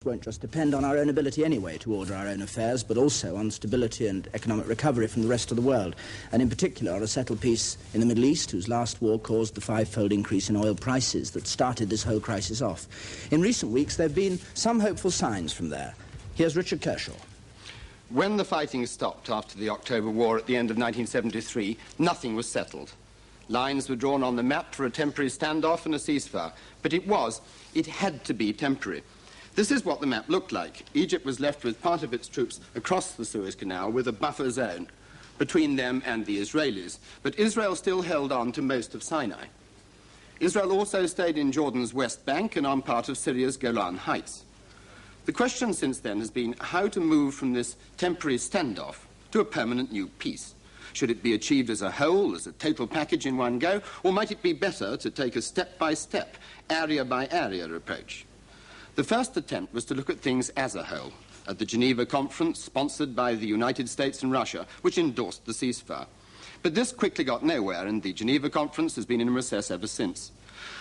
won't just depend on our own ability anyway to order our own affairs, but also on stability and economic recovery from the rest of the world, and in particular on a settled peace in the Middle East, whose last war caused the five-fold increase in oil prices that started this whole crisis off. In recent weeks, there have been some hopeful signs from there. Here's Richard Kershaw. When the fighting stopped after the October War at the end of 1973, nothing was settled. Lines were drawn on the map for a temporary standoff and a ceasefire, but it had to be temporary. This is what the map looked like. Egypt was left with part of its troops across the Suez Canal with a buffer zone between them and the Israelis. But Israel still held on to most of Sinai. Israel also stayed in Jordan's West Bank and on part of Syria's Golan Heights. The question since then has been how to move from this temporary standoff to a permanent new peace. Should it be achieved as a whole, as a total package in one go, or might it be better to take a step-by-step, area-by-area approach? The first attempt was to look at things as a whole, at the Geneva conference sponsored by the United States and Russia, which endorsed the ceasefire. But this quickly got nowhere, and the Geneva conference has been in recess ever since.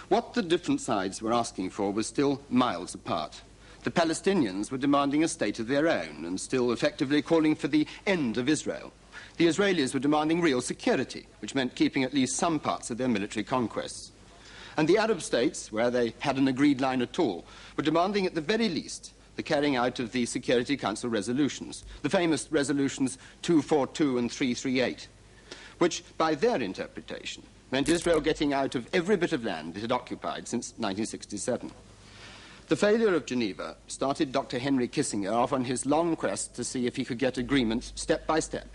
What the different sides were asking for was still miles apart. The Palestinians were demanding a state of their own and still effectively calling for the end of Israel. The Israelis were demanding real security, which meant keeping at least some parts of their military conquests. And the Arab states, where they had an agreed line at all, were demanding at the very least the carrying out of the Security Council resolutions, the famous resolutions 242 and 338, which, by their interpretation, meant Israel getting out of every bit of land it had occupied since 1967. The failure of Geneva started Dr. Henry Kissinger off on his long quest to see if he could get agreement step by step.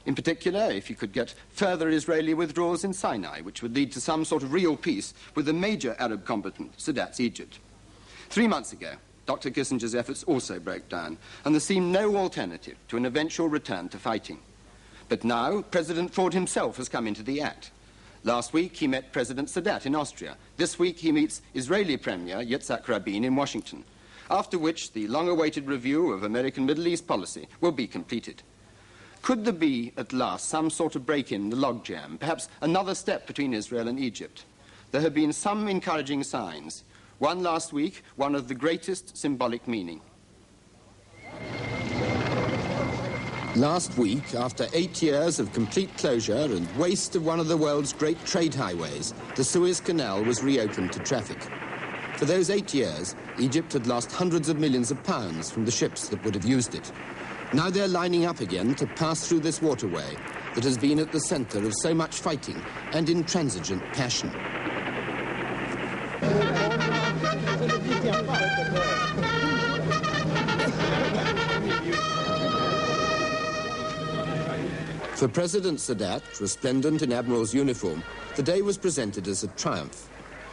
In particular, if he could get further Israeli withdrawals in Sinai, which would lead to some sort of real peace with the major Arab combatant, Sadat's Egypt. 3 months ago, Dr. Kissinger's efforts also broke down, and there seemed no alternative to an eventual return to fighting. But now, President Ford himself has come into the act. Last week, he met President Sadat in Austria. This week, he meets Israeli Premier Yitzhak Rabin in Washington, after which the long-awaited review of American Middle East policy will be completed. Could there be, at last, some sort of break in the logjam, perhaps another step between Israel and Egypt? There have been some encouraging signs. One last week, one of the greatest symbolic meaning. Last week, after 8 years of complete closure and waste of one of the world's great trade highways, the Suez Canal was reopened to traffic. For those 8 years, Egypt had lost hundreds of millions of pounds from the ships that would have used it. Now they're lining up again to pass through this waterway that has been at the center of so much fighting and intransigent passion. For President Sadat, resplendent in Admiral's uniform, the day was presented as a triumph.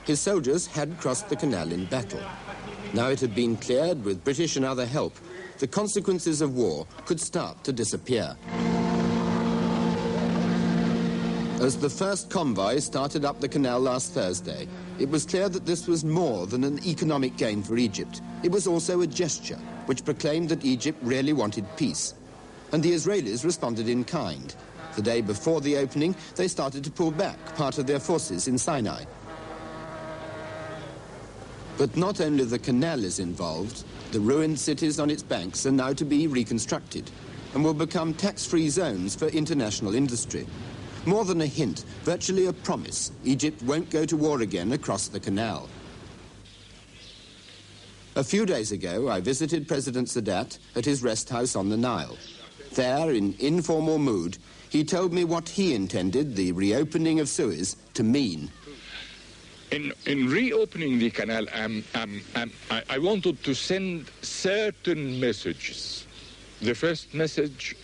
His soldiers had crossed the canal in battle. Now it had been cleared with British and other help. The consequences of war could start to disappear. As the first convoy started up the canal last Thursday, it was clear that this was more than an economic gain for Egypt. It was also a gesture which proclaimed that Egypt really wanted peace. And the Israelis responded in kind. The day before the opening, they started to pull back part of their forces in Sinai. But not only the canal is involved, the ruined cities on its banks are now to be reconstructed and will become tax-free zones for international industry. More than a hint, virtually a promise, Egypt won't go to war again across the canal. A few days ago, I visited President Sadat at his rest house on the Nile. There, in informal mood, he told me what he intended the reopening of Suez to mean. In reopening the canal, I wanted to send certain messages. The first message,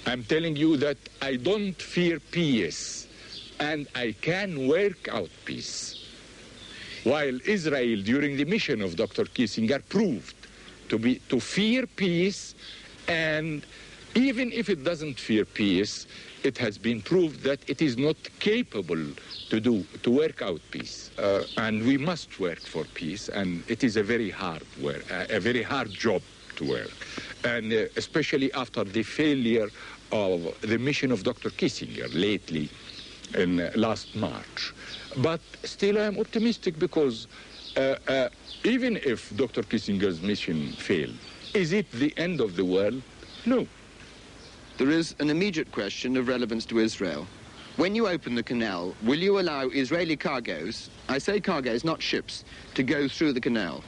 I'm telling you that I don't fear peace, and I can work out peace. While Israel, during the mission of Dr. Kissinger, proved to fear peace, and even if it doesn't fear peace, it has been proved that it is not capable to work out peace. And we must work for peace, and it is a very hard work, a very hard job to work. And especially after the failure of the mission of Dr. Kissinger lately in last March. But still I'm optimistic because even if Dr. Kissinger's mission failed, is it the end of the world? No. There is an immediate question of relevance to Israel. When you open the canal, will you allow Israeli cargoes, I say cargoes, not ships, to go through the canal?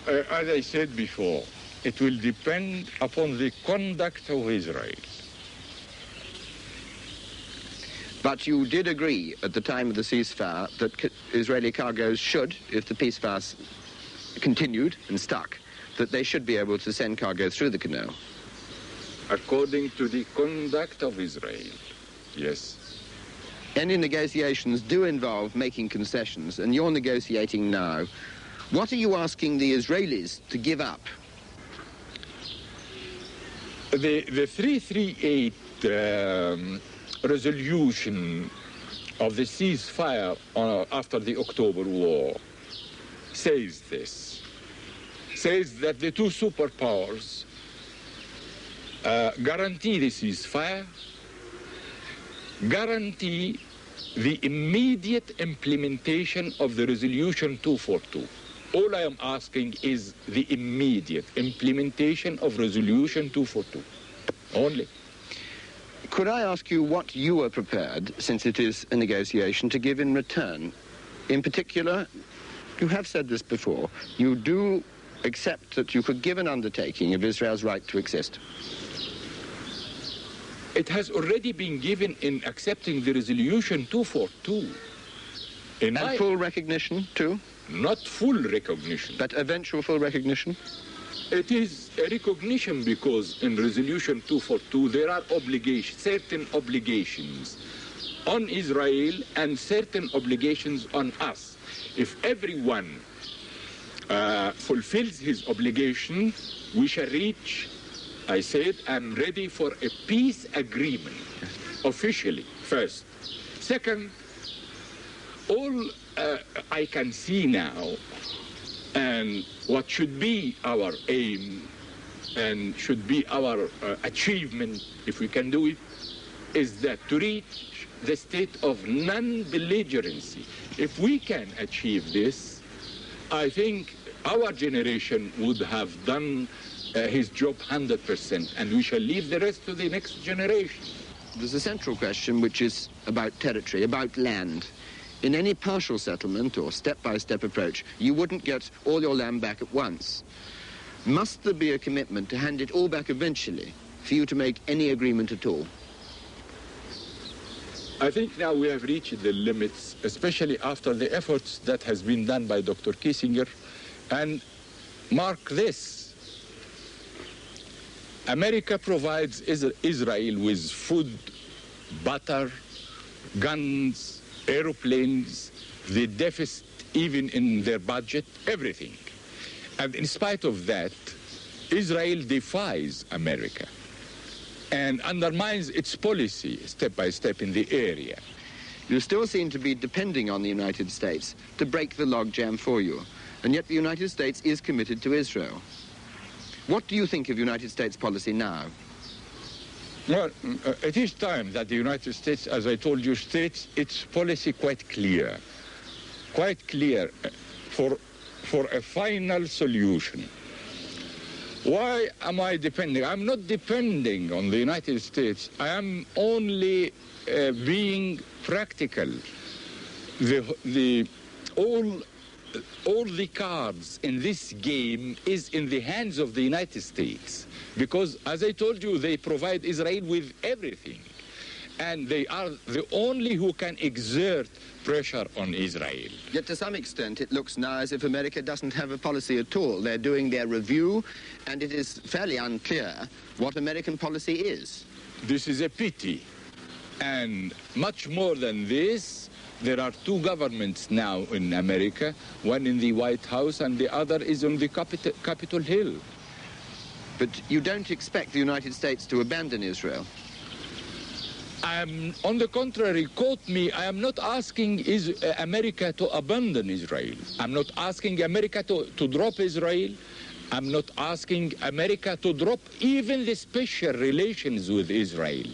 As I said before, it will depend upon the conduct of Israel. But you did agree at the time of the ceasefire that Israeli cargoes should, if the ceasefire continued and stuck, that they should be able to send cargo through the canal. According to the conduct of Israel, yes. Any negotiations do involve making concessions, and you're negotiating now. What are you asking the Israelis to give up? The 338 resolution of the ceasefire after the October War says this. Says that the two superpowers guarantee the ceasefire, guarantee the immediate implementation of the resolution 242. All I am asking is the immediate implementation of resolution 242. Only. Could I ask you what you are prepared, since it is a negotiation, to give in return? In particular, you have said this before, you do accept that you could give an undertaking of Israel's right to exist. It has already been given in accepting the resolution 242. And full recognition, too? Not full recognition. But eventual full recognition? It is a recognition because in resolution 242 there are certain obligations on Israel and certain obligations on us. If everyone fulfills his obligation, we shall reach, I said, I'm ready for a peace agreement, officially, first. Second, all I can see now, and what should be our aim and should be our achievement, if we can do it, is that to reach the state of non-belligerency. If we can achieve this, I think our generation would have done his job 100%, and we shall leave the rest to the next generation. There's a central question which is about territory, about land. In any partial settlement or step-by-step approach, you wouldn't get all your land back at once. Must there be a commitment to hand it all back eventually for you to make any agreement at all? I think now we have reached the limits, especially after the efforts that has been done by Dr. Kissinger. And mark this, America provides Israel with food, butter, guns, aeroplanes, the deficit even in their budget, everything. And in spite of that, Israel defies America and undermines its policy step by step in the area. You still seem to be depending on the United States to break the logjam for you, and yet the United States is committed to Israel. What do you think of United States policy now? Well, it is time that the United States, as I told you, states its policy quite clear for a final solution. Why am I depending? I'm not depending on the United States. I am only being practical. All the cards in this game is in the hands of the United States. Because, as I told you, they provide Israel with everything. And they are the only who can exert pressure on Israel. Yet to some extent, it looks now as if America doesn't have a policy at all. They're doing their review, and it is fairly unclear what American policy is. This is a pity. And much more than this, there are two governments now in America, one in the White House and the other is on the Capitol Hill. But you don't expect the United States to abandon Israel? On the contrary, quote me, I am not asking America to abandon Israel. I'm not asking America to drop Israel. I'm not asking America to drop even the special relations with Israel.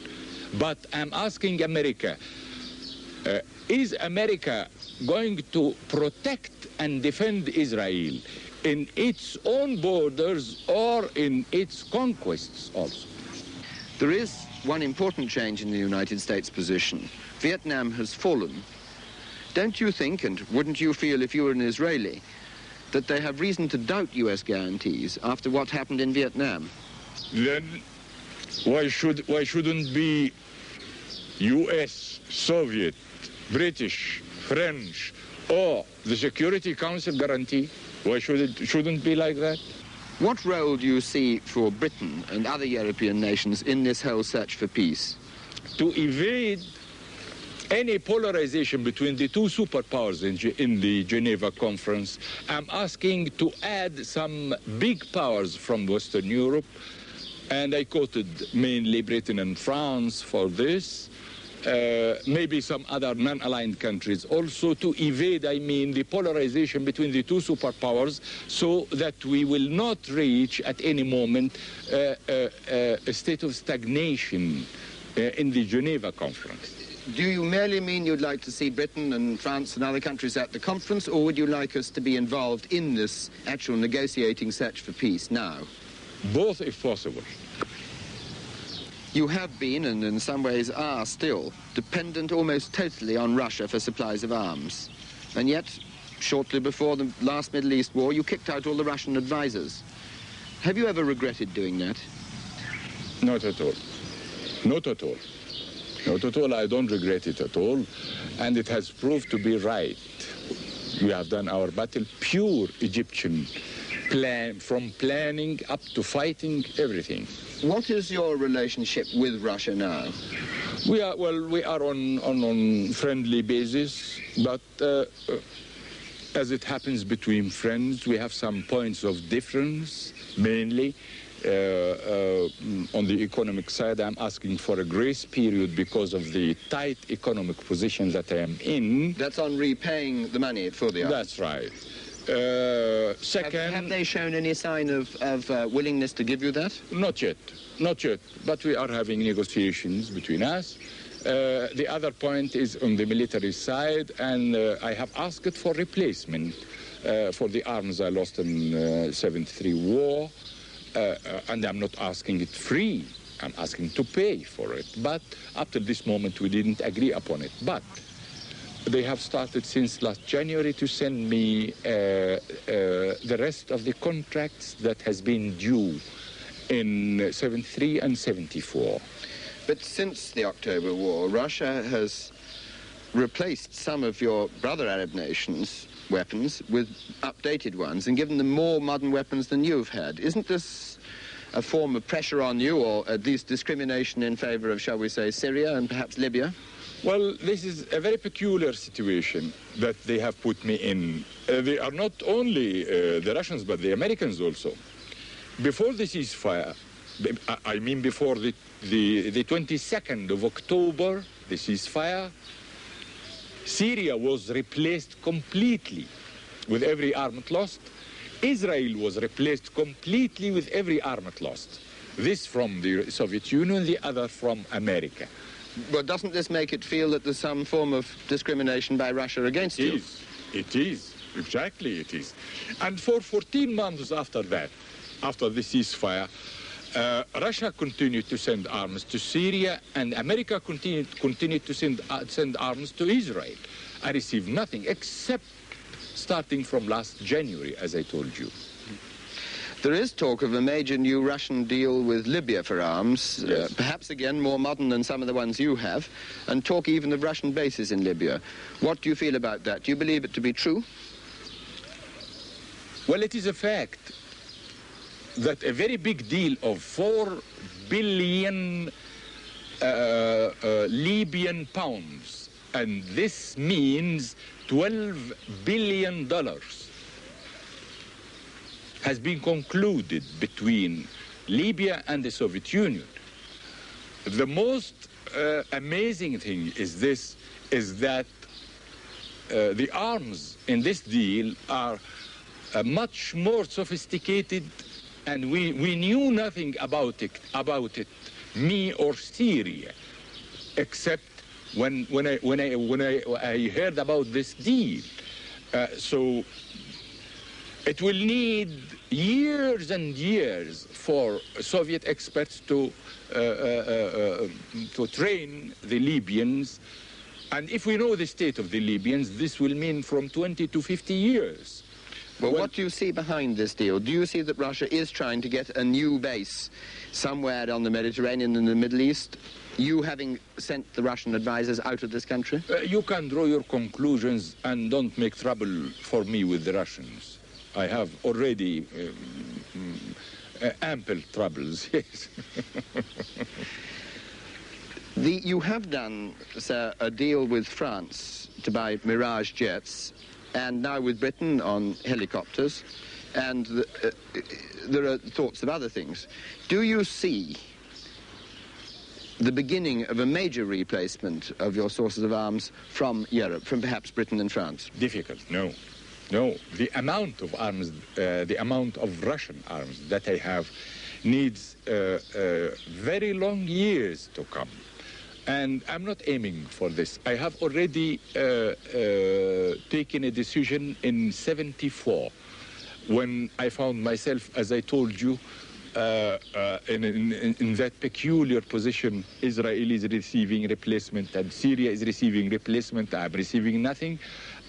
But I'm asking America, is America going to protect and defend Israel in its own borders or in its conquests also. There is one important change in the United States position. Vietnam has fallen. Don't you think, and wouldn't you feel if you were an Israeli, that they have reason to doubt U.S. guarantees after what happened in Vietnam? Then why shouldn't be U.S., Soviet, British, French, or the Security Council guarantee? Why shouldn't be like that? What role do you see for Britain and other European nations in this whole search for peace? To evade any polarization between the two superpowers in the Geneva Conference, I'm asking to add some big powers from Western Europe, and I quoted mainly Britain and France for this, maybe some other non-aligned countries also, to evade, the polarization between the two superpowers, so that we will not reach at any moment a state of stagnation in the Geneva Conference. Do you merely mean you'd like to see Britain and France and other countries at the conference, or would you like us to be involved in this actual negotiating search for peace now? Both, if possible. You have been, and in some ways are still, dependent almost totally on Russia for supplies of arms. And yet, shortly before the last Middle East war, you kicked out all the Russian advisors. Have you ever regretted doing that? Not at all. Not at all. Not at all. I don't regret it at all. And it has proved to be right. We have done our battle pure Egyptian plan, from planning up to fighting, everything. What is your relationship with Russia now? We are on friendly basis, but as it happens between friends, we have some points of difference, mainly. On the economic side, I'm asking for a grace period because of the tight economic position that I am in. That's on repaying the money for the arms? That's right. Second... Have they shown any sign of willingness to give you that? Not yet. Not yet. But we are having negotiations between us. The other point is on the military side, and I have asked for replacement for the arms I lost in 73 war. And I'm not asking it free. I'm asking to pay for it. But up to this moment, we didn't agree upon it. But they have started since last January to send me the rest of the contracts that has been due in 73 and 74. But since the October War, Russia has replaced some of your brother Arab nations' weapons with updated ones and given them more modern weapons than you've had. Isn't this a form of pressure on you, or at least discrimination in favor of, shall we say, Syria and perhaps Libya? Well, this is a very peculiar situation that they have put me in. They are not only the Russians, but the Americans also. Before the ceasefire, I mean before the 22nd of October, the ceasefire, Syria was replaced completely with every armament lost. Israel was replaced completely with every armament lost. This from the Soviet Union, the other from America. But doesn't this make it feel that there's some form of discrimination by Russia against you? It is. Exactly it is. And for 14 months after that, after the ceasefire, Russia continued to send arms to Syria, and America continued to send arms to Israel. I received nothing except starting from last January, as I told you. There is talk of a major new Russian deal with Libya for arms, yes. Perhaps again more modern than some of the ones you have, and talk even of Russian bases in Libya. What do you feel about that? Do you believe it to be true? Well, it is a fact that a very big deal of 4 billion Libyan pounds, and this means $12 billion, has been concluded between Libya and the Soviet Union. The most amazing thing is that the arms in this deal are much more sophisticated, and we knew nothing about it, me or Syria, except when I heard about this deal. So it will need years and years for Soviet experts to train the Libyans. And if we know the state of the Libyans, this will mean from 20 to 50 years. Well, what do you see behind this deal? Do you see that Russia is trying to get a new base somewhere on the Mediterranean and the Middle East, you having sent the Russian advisors out of this country? You can draw your conclusions and don't make trouble for me with the Russians. I have already ample troubles, yes. You have done, sir, a deal with France to buy Mirage jets, and now with Britain on helicopters, and there are thoughts of other things. Do you see the beginning of a major replacement of your sources of arms from Europe, from perhaps Britain and France? Difficult, no. No, the amount of arms, the amount of Russian arms that I have needs very long years to come. And I'm not aiming for this. I have already taken a decision in '74 when I found myself, as I told you, in that peculiar position. Israel is receiving replacement and Syria is receiving replacement. I'm receiving nothing.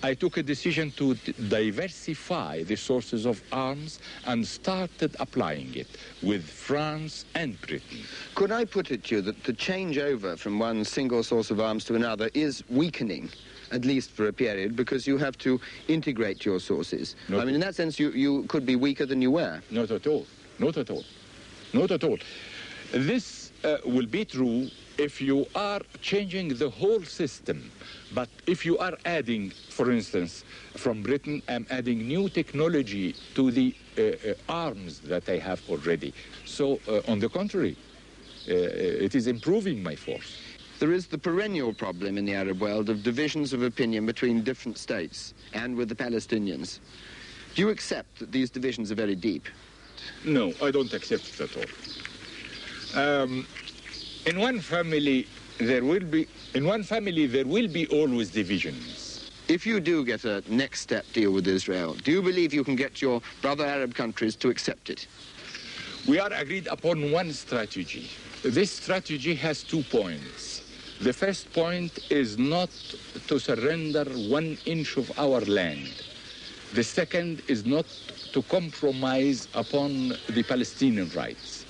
I took a decision to diversify the sources of arms and started applying it with France and Britain. Could I put it to you that the change over from one single source of arms to another is weakening, at least for a period, because you have to integrate your sources? I mean, in that sense, you could be weaker than you were. Not at all. Not at all. Not at all. This will be true if you are changing the whole system. But if you are adding, for instance, from Britain, I'm adding new technology to the arms that I have already. So, on the contrary, it is improving my force. There is the perennial problem in the Arab world of divisions of opinion between different states and with the Palestinians. Do you accept that these divisions are very deep? No, I don't accept it at all. In one family, there will be always divisions. If you do get a next step deal with Israel, do you believe you can get your brother Arab countries to accept it? We are agreed upon one strategy. This strategy has 2 points. The first point is not to surrender 1 inch of our land. The second is not to compromise upon the Palestinian rights.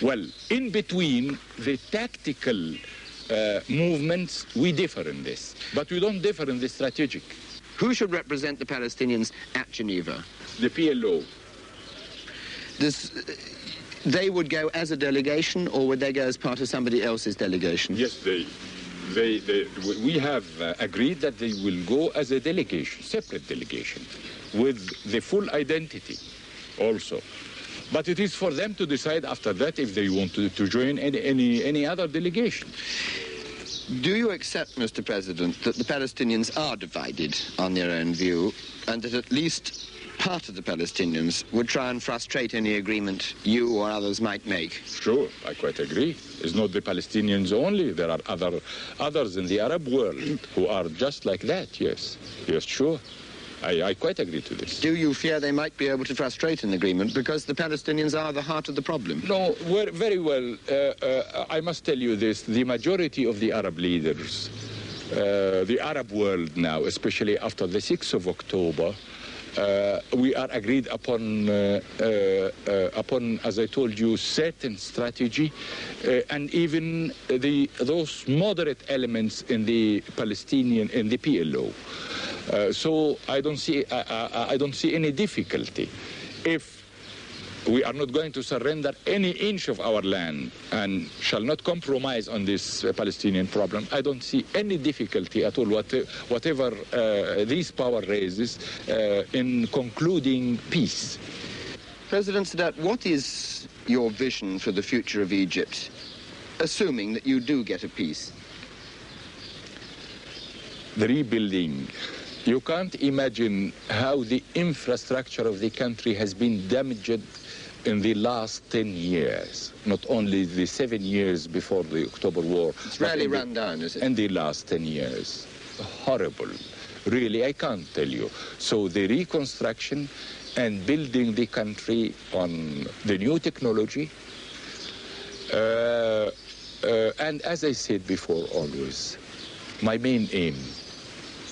Well, in between the tactical movements, we differ in this, but we don't differ in the strategic. Who should represent the Palestinians at Geneva? The PLO. They would go as a delegation, or would they go as part of somebody else's delegation? Yes, we have agreed that they will go as a delegation, separate delegation, with the full identity also. But it is for them to decide after that if they want to join any other delegation. Do you accept, Mr. President, that the Palestinians are divided on their own view, and that at least part of the Palestinians would try and frustrate any agreement you or others might make? Sure, I quite agree. It's not the Palestinians only. There are others in the Arab world who are just like that, yes. Yes, sure. I quite agree to this. Do you fear they might be able to frustrate an agreement because the Palestinians are the heart of the problem? No, very well. I must tell you this. The majority of the Arab leaders, the Arab world now, especially after the 6th of October, we are agreed upon, as I told you, certain strategy, and even those moderate elements in the PLO. So I don't see any difficulty. If we are not going to surrender any inch of our land and shall not compromise on this Palestinian problem, I don't see any difficulty at all, whatever this power raises, in concluding peace. President Sadat, what is your vision for the future of Egypt, assuming that you do get a peace? The rebuilding. You can't imagine how the infrastructure of the country has been damaged in the last 10 years, not only the 7 years before the October War. It's rarely run down, is it? In the last 10 years. Horrible. really, I can't tell you. So the reconstruction and building the country on the new technology, and as I said before always, my main aim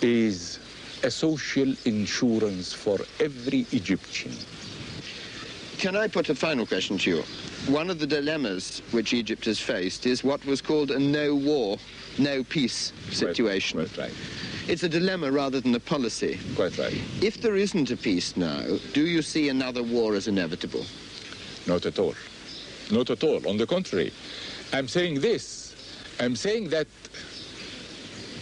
is a social insurance for every Egyptian. Can I put a final question to you? One of the dilemmas which Egypt has faced is what was called a no-war, no-peace situation. Quite right. It's a dilemma rather than a policy. Quite right. If there isn't a peace now, do you see another war as inevitable? Not at all. Not at all. On the contrary, I'm saying this. I'm saying that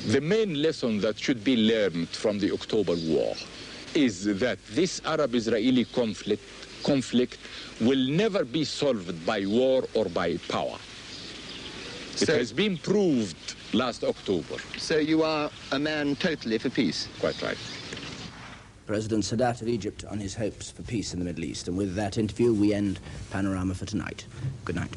the main lesson that should be learned from the October War is that this Arab-Israeli conflict will never be solved by war or by power. It has been proved last October. So you are a man totally for peace? Quite right. President Sadat of Egypt on his hopes for peace in the Middle East. And with that interview, we end Panorama for tonight. Good night.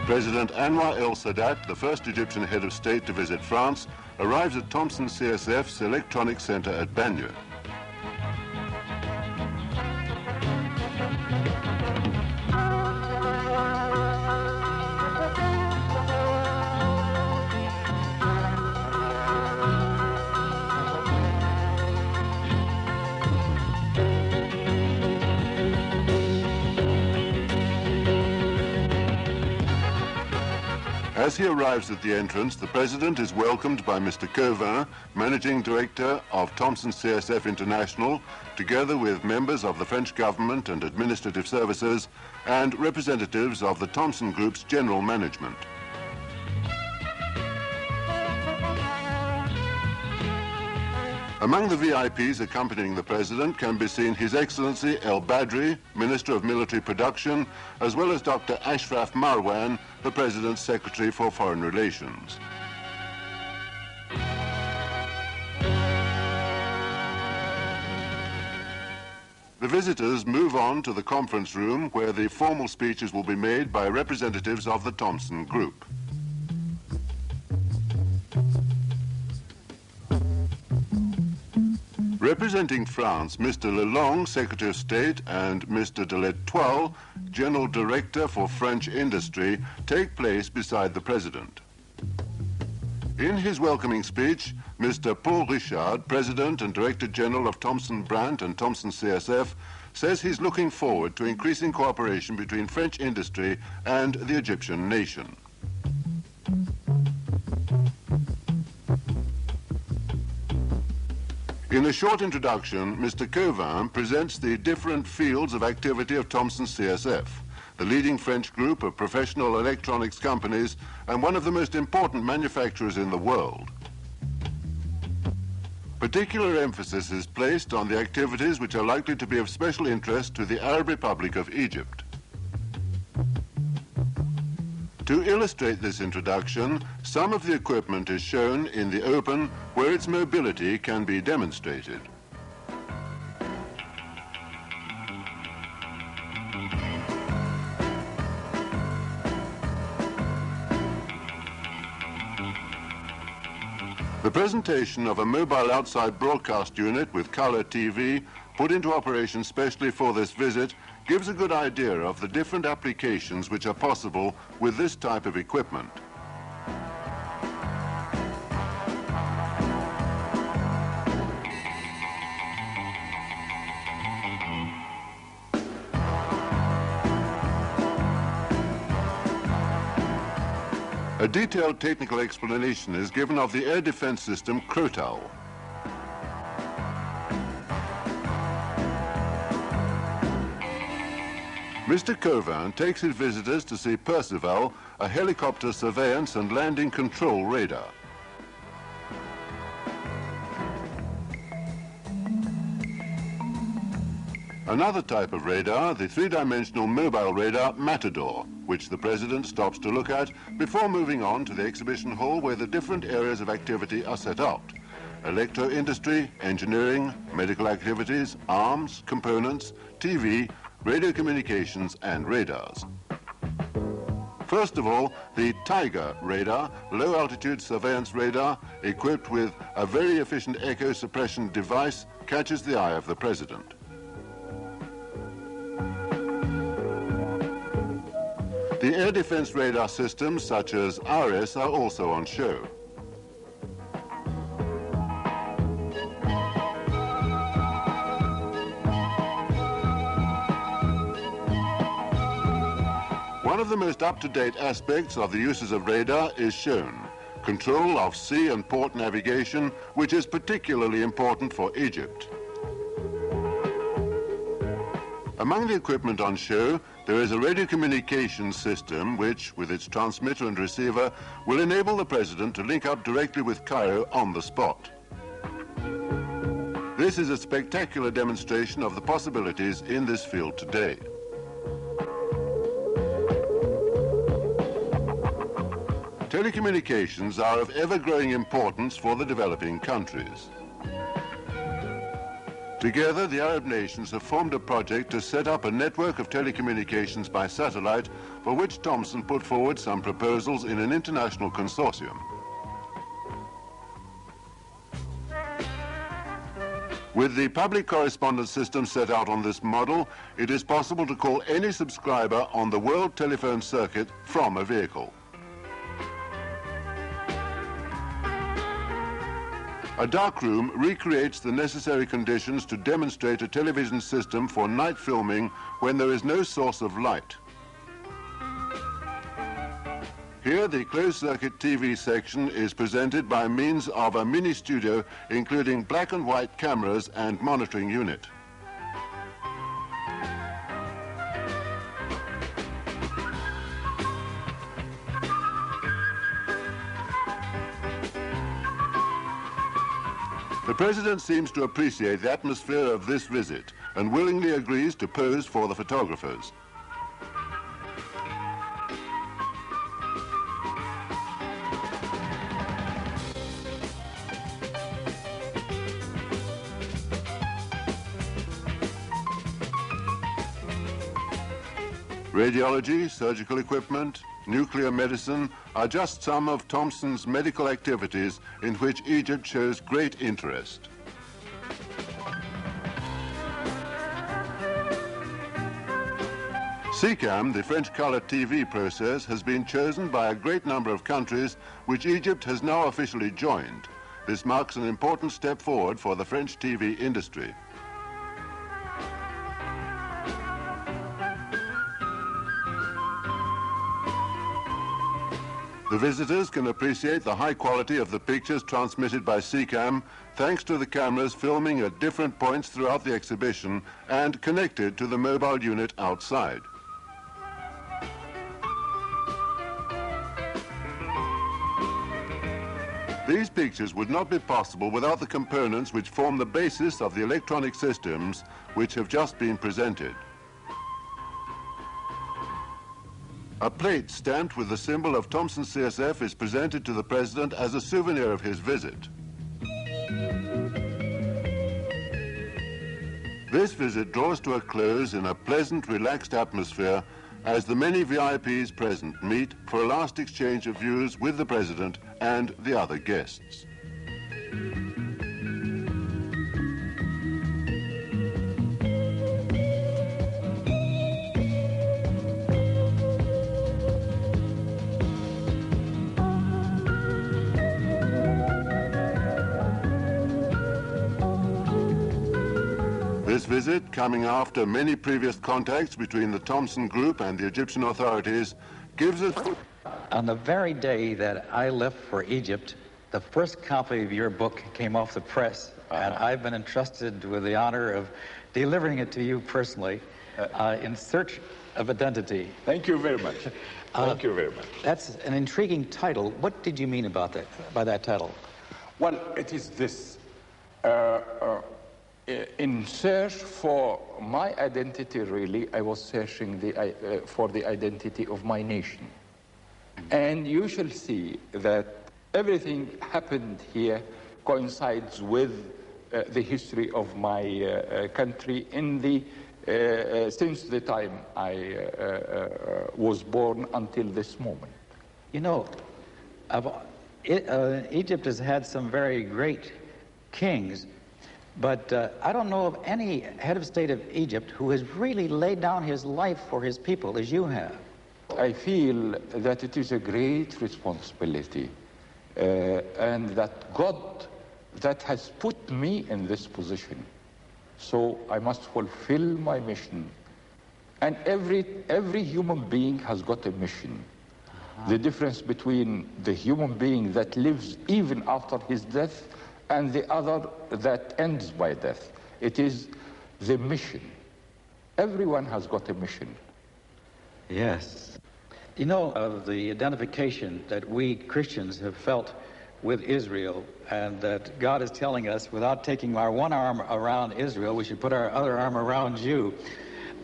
President Anwar el-Sadat, the first Egyptian head of state to visit France, arrives at Thomson CSF's Electronics Center at Bagneux. As he arrives at the entrance, the President is welcomed by Mr. Cauvin, Managing Director of Thomson CSF International, together with members of the French government and administrative services and representatives of the Thomson Group's general management. Among the VIPs accompanying the President can be seen His Excellency El Badri, Minister of Military Production, as well as Dr. Ashraf Marwan, the President's Secretary for Foreign Relations. The visitors move on to the conference room where the formal speeches will be made by representatives of the Thomson Group. Representing France, Mr. Lelong, Secretary of State, and Mr. de l'Etoile, General Director for French Industry, take place beside the President. In his welcoming speech, Mr. Paul Richard, President and Director General of Thomson Brandt and Thomson CSF, says he's looking forward to increasing cooperation between French industry and the Egyptian nation. In a short introduction, Mr. Cauvin presents the different fields of activity of Thomson CSF, the leading French group of professional electronics companies and one of the most important manufacturers in the world. Particular emphasis is placed on the activities which are likely to be of special interest to the Arab Republic of Egypt. To illustrate this introduction, some of the equipment is shown in the open where its mobility can be demonstrated. The presentation of a mobile outside broadcast unit with color TV put into operation specially for this visit gives a good idea of the different applications which are possible with this type of equipment. A detailed technical explanation is given of the air defense system Crotal. Mr. Covan takes his visitors to see Percival, a helicopter surveillance and landing control radar. Another type of radar, the three-dimensional mobile radar Matador, which the President stops to look at before moving on to the exhibition hall where the different areas of activity are set out. Electro-industry, engineering, medical activities, arms, components, TV, radio communications and radars. First of all, the Tiger radar, low-altitude surveillance radar, equipped with a very efficient echo suppression device, catches the eye of the President. The air defense radar systems such as RS are also on show. One of the most up-to-date aspects of the uses of radar is shown: control of sea and port navigation, which is particularly important for Egypt. Among the equipment on show, there is a radio communications system which, with its transmitter and receiver, will enable the President to link up directly with Cairo on the spot. This is a spectacular demonstration of the possibilities in this field today. Telecommunications are of ever-growing importance for the developing countries. Together, the Arab nations have formed a project to set up a network of telecommunications by satellite, for which Thomson put forward some proposals in an international consortium. With the public correspondence system set out on this model, it is possible to call any subscriber on the world telephone circuit from a vehicle. A darkroom recreates the necessary conditions to demonstrate a television system for night filming when there is no source of light. Here, the closed-circuit TV section is presented by means of a mini-studio including black and white cameras and monitoring unit. The President seems to appreciate the atmosphere of this visit and willingly agrees to pose for the photographers. Radiology, surgical equipment, nuclear medicine are just some of Thomson's medical activities in which Egypt shows great interest. SECAM, the French color TV process, has been chosen by a great number of countries which Egypt has now officially joined. This marks an important step forward for the French TV industry. The visitors can appreciate the high quality of the pictures transmitted by SECAM thanks to the cameras filming at different points throughout the exhibition and connected to the mobile unit outside. These pictures would not be possible without the components which form the basis of the electronic systems which have just been presented. A plate stamped with the symbol of Thomson CSF is presented to the President as a souvenir of his visit. This visit draws to a close in a pleasant, relaxed atmosphere as the many VIPs present meet for a last exchange of views with the President and the other guests. This visit, coming after many previous contacts between the Thomson Group and the Egyptian authorities, gives us On the very day that I left for Egypt, the first copy of your book came off the press, and I've been entrusted with the honor of delivering it to you personally, In Search of Identity. Thank you very much. Thank you very much. That's an intriguing title. What did you mean about that, by that title? Well, it is this. In search for my identity, really, I was searching for the identity of my nation. And you shall see that everything happened here coincides with the history of my country in the since the time I was born until this moment. You know, Egypt has had some very great kings, but I don't know of any head of state of Egypt who has really laid down his life for his people as you have. I feel that it is a great responsibility and that God that has put me in this position. So I must fulfill my mission. And every human being has got a mission. The difference between the human being that lives even after his death and the other that ends by death, it is the mission. Everyone has got a mission. Yes. You know, of the identification that we Christians have felt with Israel, and that God is telling us, without taking our one arm around Israel, we should put our other arm around you.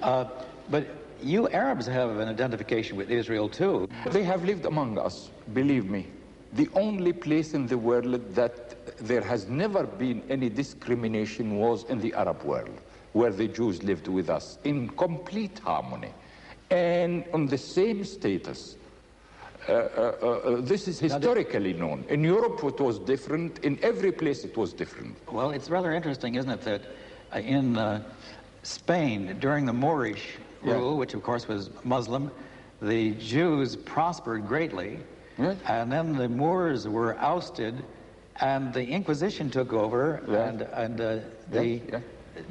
But you Arabs have an identification with Israel too. They have lived among us, believe me. The only place in the world that there has never been any discrimination was in the Arab world, where the Jews lived with us in complete harmony and on the same status. This is historically known. In Europe it was different. In every place it was different. Well, it's rather interesting, isn't it, that in Spain, during the Moorish rule, which of course was Muslim, the Jews prospered greatly, and then the Moors were ousted, and the Inquisition took over, and the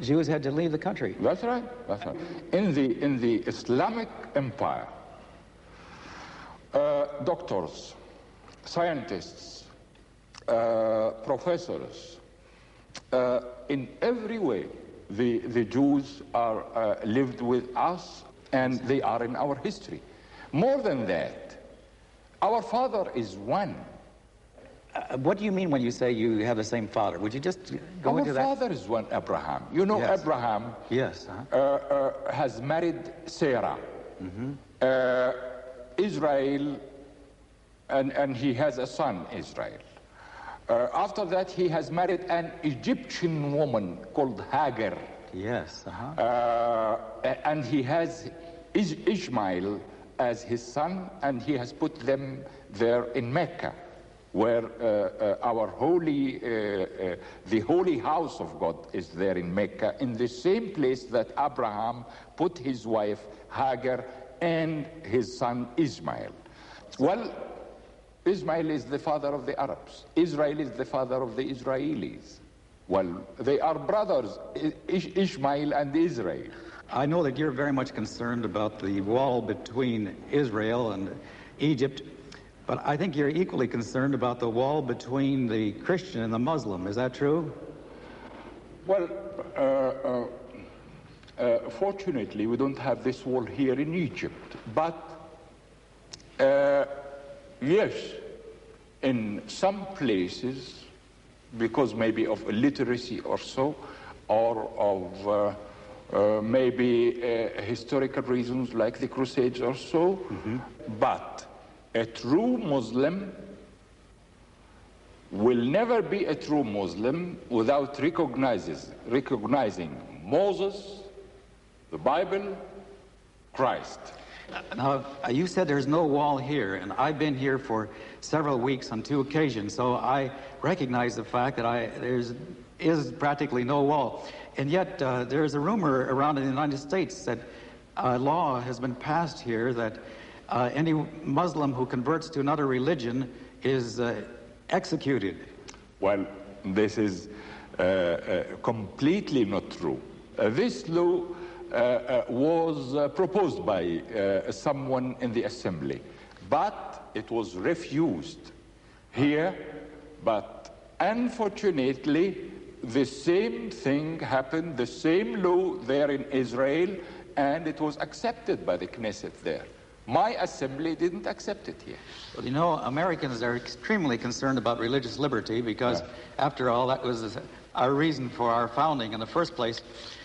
Jews had to leave the country. That's right. That's right. In the Islamic Empire, doctors, scientists, professors, in every way, the Jews are lived with us, and they are in our history. More than that, our father is one. What do you mean when you say you have the same father? Would you just go into that? Our father is one, Abraham. You know, yes. Abraham has married Sarah. Israel, and he has a son, Israel. After that, he has married an Egyptian woman called Hagar. Yes. And he has Ishmael as his son, and he has put them there in Mecca, where our holy, the holy house of God is there in Mecca, in the same place that Abraham put his wife Hagar and his son Ishmael. Well, Ishmael is the father of the Arabs. Israel is the father of the Israelis. Well, they are brothers, Ishmael and Israel. I know that you're very much concerned about the wall between Israel and Egypt, but I think you're equally concerned about the wall between the Christian and the Muslim. Is that true? Well, fortunately, we don't have this wall here in Egypt. But, yes, in some places, because maybe of illiteracy or so, or of maybe historical reasons like the Crusades or so, but a true Muslim will never be a true Muslim without recognizing Moses, the Bible, Christ. Now, you said there's no wall here, and I've been here for several weeks on 2 occasions, so I recognize the fact that there is practically no wall. And yet, there's a rumor around in the United States that a law has been passed here that any Muslim who converts to another religion is executed. Well, this is completely not true. This law was proposed by someone in the assembly, but it was refused here, but unfortunately, the same thing happened, the same law there in Israel, and it was accepted by the Knesset there. My assembly didn't accept it here. Well, you know, Americans are extremely concerned about religious liberty because, after all, that was our reason for our founding in the first place.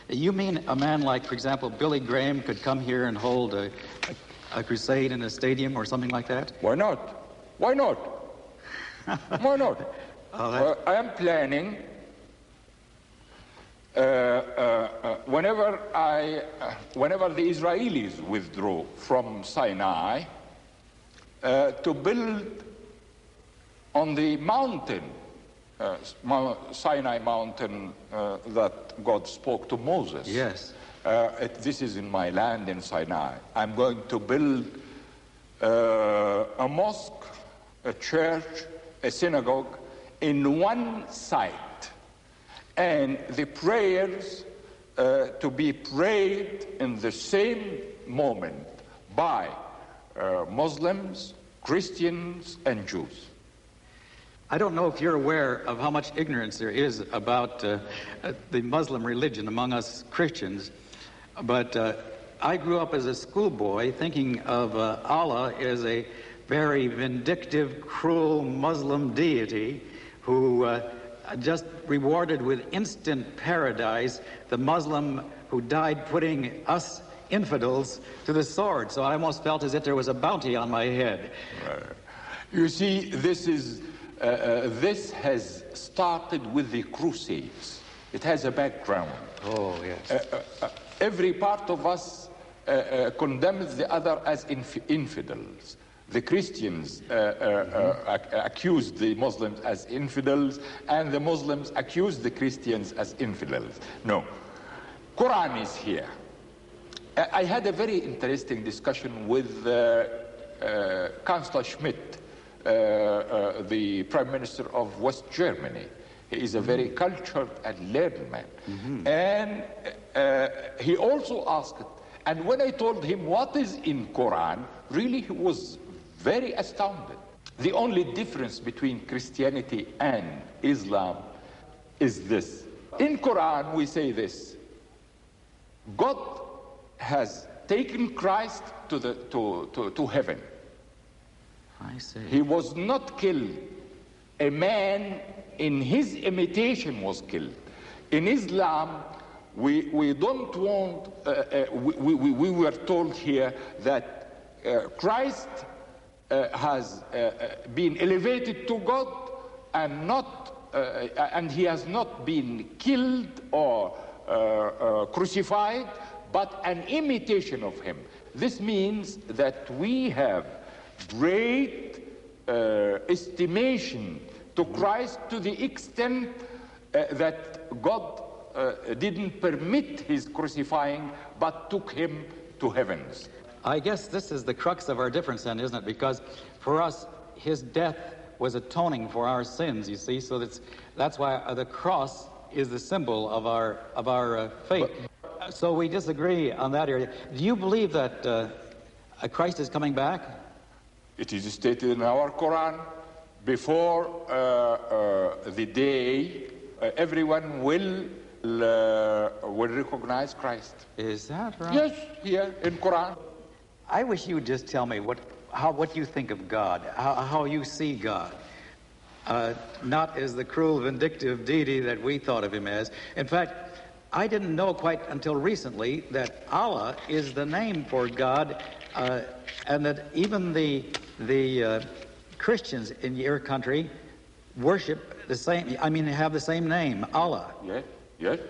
You mean a man like, for example, Billy Graham could come here and hold a crusade in a stadium or something like that? Why not? Why not? Why not? I am planning, whenever the Israelis withdraw from Sinai, to build on the mountain, Sinai mountain that God spoke to Moses. Yes. This is in my land in Sinai. I'm going to build a mosque, a church, a synagogue in one site. And the prayers to be prayed in the same moment by Muslims, Christians, and Jews. I don't know if you're aware of how much ignorance there is about the Muslim religion among us Christians, but I grew up as a schoolboy thinking of Allah as a very vindictive, cruel Muslim deity who just rewarded with instant paradise the Muslim who died putting us infidels to the sword. So I almost felt as if there was a bounty on my head. You see, this has started with the Crusades. It has a background. Oh, yes. Every part of us condemns the other as infidels. The Christians accused the Muslims as infidels, and the Muslims accused the Christians as infidels. No. Quran is here. I had a very interesting discussion with Chancellor Schmidt, the Prime Minister of West Germany. He is a very cultured and learned man. Mm-hmm. And he also asked, and when I told him what is in Quran, really he was very astounded. The only difference between Christianity and Islam is this. In Quran we say this: God has taken Christ to heaven. I see. He was not killed. A man in his imitation was killed. In Islam, we don't want, we were told here that Christ has been elevated to God and not, and he has not been killed or crucified, but an imitation of him. This means that we have great estimation to Christ to the extent that God didn't permit his crucifying, but took him to heavens. I guess this is the crux of our difference then, isn't it? Because for us, his death was atoning for our sins, you see, so that's why the cross is the symbol of our faith. So we disagree on that area. Do you believe that Christ is coming back? It is stated in our Quran, before the day everyone will recognize Christ. Is that right? Yes, here in Quran. I wish you would just tell me what you think of God, how you see God. Not as the cruel, vindictive deity that we thought of him as. In fact, I didn't know quite until recently that Allah is the name for God, and that even the Christians in your country worship the same, have the same name, Allah. Yes, yes.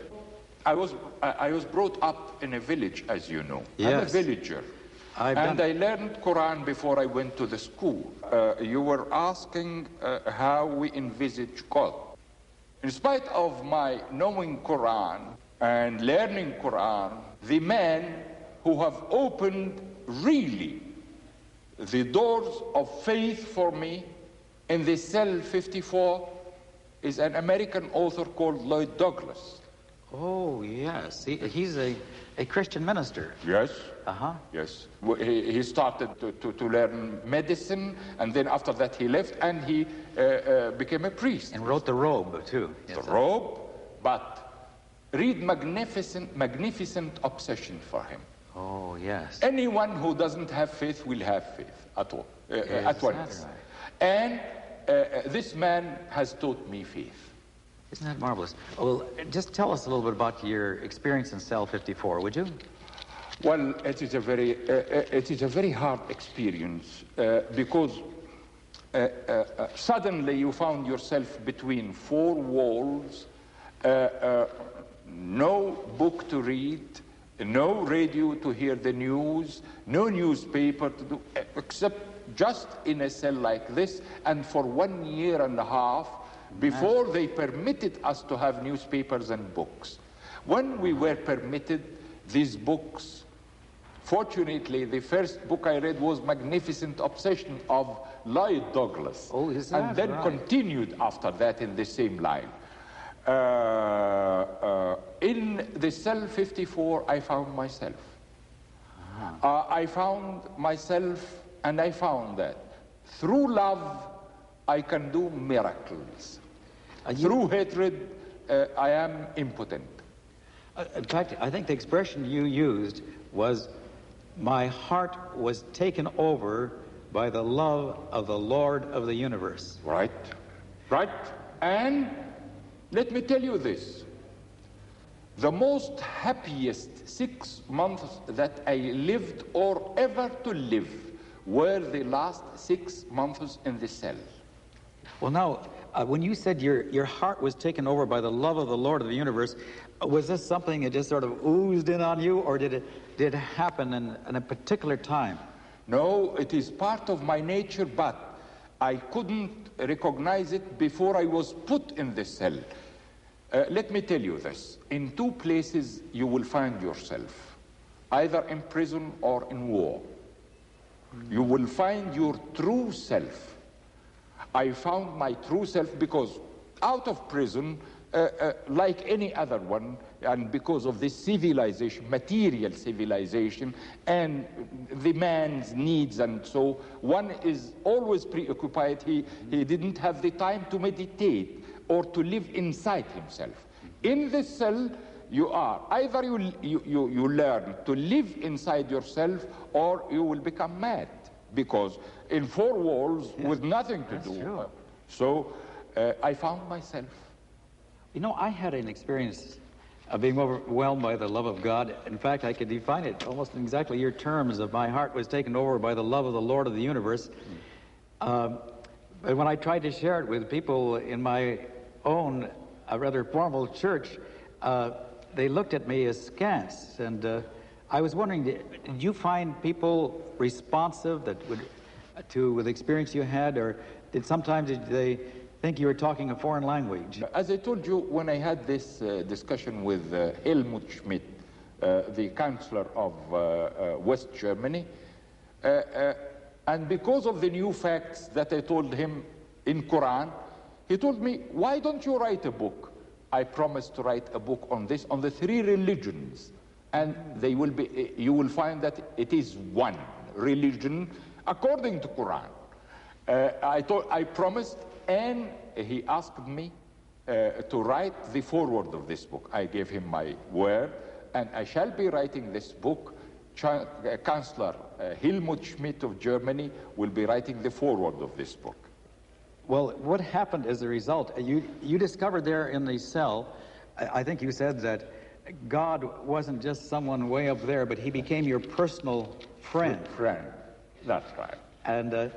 I was brought up in a village, as you know. Yes. I'm a villager. I learned Quran before I went to the school. You were asking how we envisage God. In spite of my knowing Quran and learning Quran, the man who have opened really the doors of faith for me in the cell 54 is an American author called Lloyd Douglas. Oh, yes. He's a Christian minister. Yes. Uh-huh. Yes. He started to learn medicine, and then after that he left, and he became a priest. And wrote the robe, too. The robe, but read magnificent obsession for him. Oh, yes. Anyone who doesn't have faith will have faith at all, at once. Right? And this man has taught me faith. Isn't that marvelous? Well, just tell us a little bit about your experience in Cell 54, would you? Well, it is a very hard experience because suddenly you found yourself between four walls, no book to read, no radio to hear the news, no newspaper to do, except just in a cell like this, and for 1 year and a half, before they permitted us to have newspapers and books. When we were permitted these books, fortunately, the first book I read was Magnificent Obsession of Lloyd Douglas. Oh, is that and then right? Continued after that in the same line. In the Cell 54, I found myself. I found myself, and I found that through love, I can do miracles. Through hatred, I am impotent. In fact, I think the expression you used was, my heart was taken over by the love of the Lord of the universe. Right. Right. And let me tell you this. The most happiest 6 months that I lived or ever to live were the last 6 months in the cell. Well, now, when you said your heart was taken over by the love of the Lord of the universe, was this something that just sort of oozed in on you, or did it happen in a particular time? No, it is part of my nature, but I couldn't recognize it before I was put in the cell. Let me tell you this. In two places you will find yourself, either in prison or in war. You will find your true self. I found my true self because out of prison, like any other one, and because of this civilization, material civilization, and the man's needs, and so one is always preoccupied. He didn't have the time to meditate or to live inside himself. In this cell, you are either you learn to live inside yourself, or you will become mad, because in four walls with nothing to do. True. So I found myself. You know, I had an experience of being overwhelmed by the love of God. In fact, I could define it almost in exactly your terms, of my heart was taken over by the love of the Lord of the universe. But when I tried to share it with people in my own rather formal church, they looked at me askance. And I was wondering, did you find people responsive that would to the experience you had, or did they think you were talking a foreign language? As I told you, when I had this discussion with Helmut Schmidt, the Chancellor of West Germany, and because of the new facts that I told him in Quran, he told me, why don't you write a book? I promised to write a book on this, on the three religions, and you will find that it is one religion according to Quran. I promised, and he asked me to write the foreword of this book. I gave him my word, and I shall be writing this book. Chancellor Helmut Schmidt of Germany will be writing the foreword of this book. Well, what happened as a result? You discovered there in the cell, I think you said that God wasn't just someone way up there, but he became your personal friend. That's right. And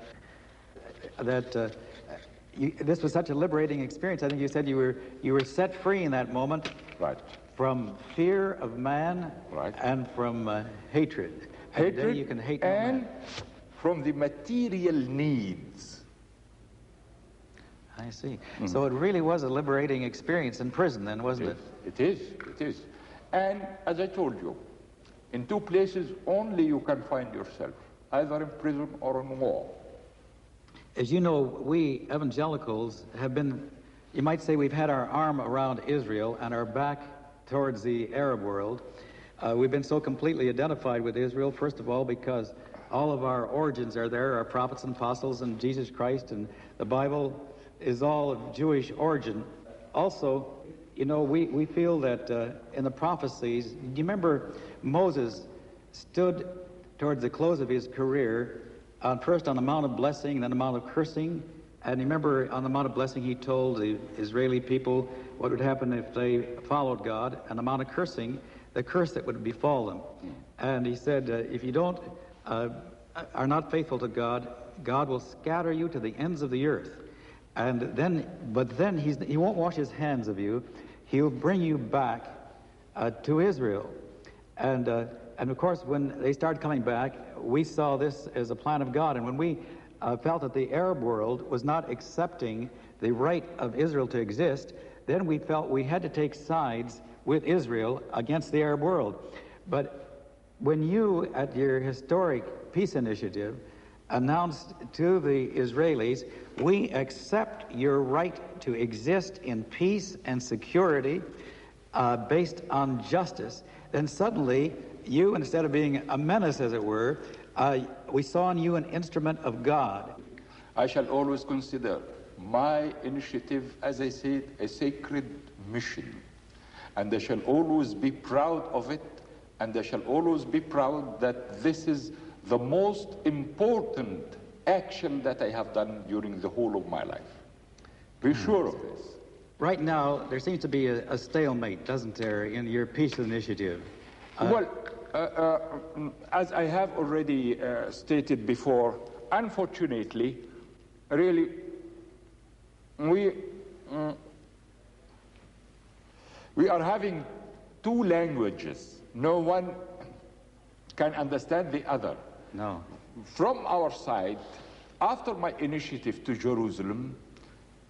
this was such a liberating experience. I think you said you were set free in that moment. Right. From fear of man. Right. And from hatred. Hatred, you can hate no and man. From the material needs. I see. So it really was a liberating experience in prison then, wasn't it? It is. And as I told you, in two places only you can find yourself, either in prison or in war. As you know, we evangelicals have been, you might say we've had our arm around Israel and our back towards the Arab world. We've been so completely identified with Israel, first of all, because all of our origins are there, our prophets and apostles and Jesus Christ, and the Bible is all of Jewish origin. Also, you know, we feel that in the prophecies, do you remember Moses stood towards the close of his career, first on the Mount of Blessing and then the Mount of Cursing? And remember, on the Mount of Blessing, he told the Israeli people what would happen if they followed God, and the Mount of Cursing, the curse that would befall them. And he said, if you don't are not faithful to God, God will scatter you to the ends of the earth. And then, but then he won't wash his hands of you. He'll bring you back to Israel. And of course, when they started coming back, we saw this as a plan of God. And when we felt that the Arab world was not accepting the right of Israel to exist, then we felt we had to take sides with Israel against the Arab world. But when you, at your historic peace initiative, announced to the Israelis, we accept your right to exist in peace and security based on justice, then suddenly you, instead of being a menace, as it were, we saw in you an instrument of God. I shall always consider my initiative, as I said, a sacred mission. And I shall always be proud of it, and I shall always be proud that this is the most important action that I have done during the whole of my life. Be sure of this. Right now, there seems to be a stalemate, doesn't there, in your peace initiative? As I have already stated before, unfortunately, really, we are having two languages. No one can understand the other. No. From our side, after my initiative to Jerusalem,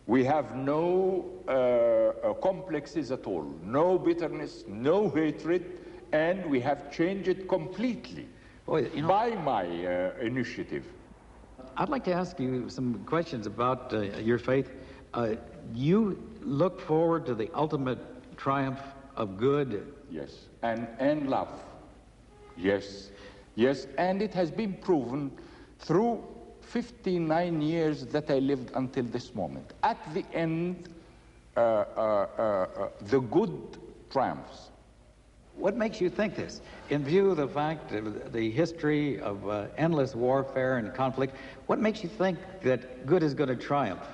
we have no complexes at all, no bitterness, no hatred, and we have changed it completely by my initiative. I'd like to ask you some questions about your faith. You look forward to the ultimate triumph of good. Yes, and love. Yes, yes, and it has been proven through 59 years that I lived until this moment. At the end, the good triumphs. What makes you think this? In view of the fact of the history of endless warfare and conflict, what makes you think that good is going to triumph?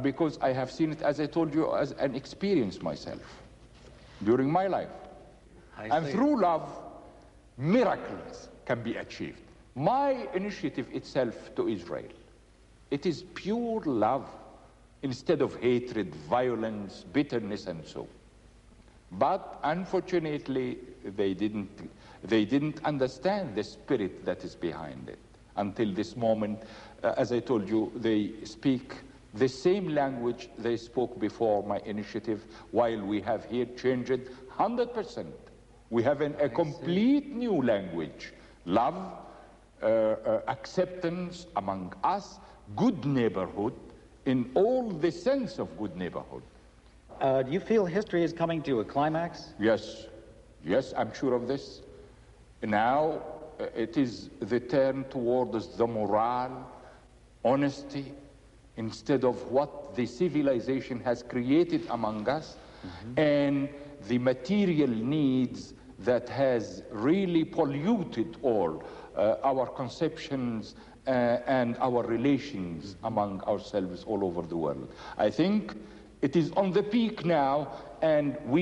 Because I have seen it, as I told you, as an experience myself during my life. And through love, miracles can be achieved. My initiative itself to Israel, it is pure love instead of hatred, violence, bitterness, and so. But unfortunately, they didn't understand the spirit that is behind it. Until this moment, as I told you, they speak the same language they spoke before my initiative, while we have here changed 100%. We have a complete new language. Love, acceptance among us, good neighborhood, in all the sense of good neighborhood. Do you feel history is coming to a climax? Yes, yes, I'm sure of this. Now it is the turn towards the morale, honesty, instead of what the civilization has created among us, and the material needs that has really polluted all our conceptions and our relations among ourselves all over the world. I think it is on the peak now, and we